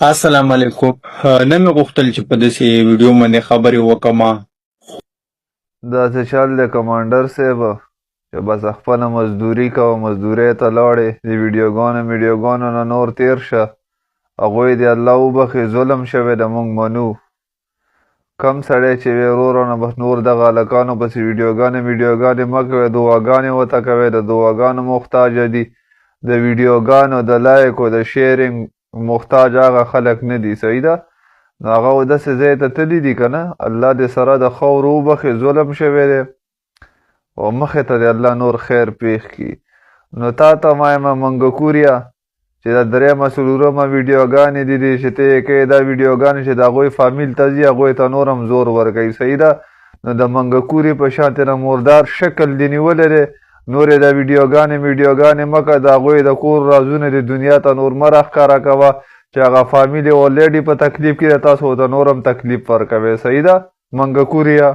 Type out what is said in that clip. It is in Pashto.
السلام علیکم. نن مې غوښتل چې په داسې ویډیو باندې خبرې وکړم. داسې چل دی کمانډر صاحب چې بس خپله مزدوري کوه، مزدورۍ ته لاړې، د ویډیوګانو نه نور تیر شه. هغوی دې الله وبخښي، ظلم شوی د موږ منو. کم سړی چې وی ورور نه بس نور دغه هلکانو پسې ویډیوګانې مه کوئ، دعاګانې ورته کوئ، د دعاګانو محتاجه دي. د ویډیوګانو د لایک او د شیرینګ محتاج هغه خلک نه دي، صحیح ده. نو هغه داسې ځای ته تللي دي که نه، الله دې سره د خاورو وبخښي، ظلم شوی دی او مخې ته دې الله نور خیر پېښ کړي. نو تا ته ما یم منګکوریا چې دا درېیمه څلورمه ویډیوګانې دي چې ته یې کوې، دا ویډیوګانې چې د هغوی فامیل ته ځي هغوی ته نور هم زور ورکوي، صحیح ده. نو د منګکوري په شانتې نه مردار شکل دې نیولی دی، نور یې دا ویډیوګانې مه کوه، د هغوی د کور رازونه د دنیا ته نور مه راښکاره کوه چې هغه فامیل یې اولریډي په تکلیف کې دی، تاسو ورته نور هم تکلیف ورکوئ، صحیح ده منګکوریا.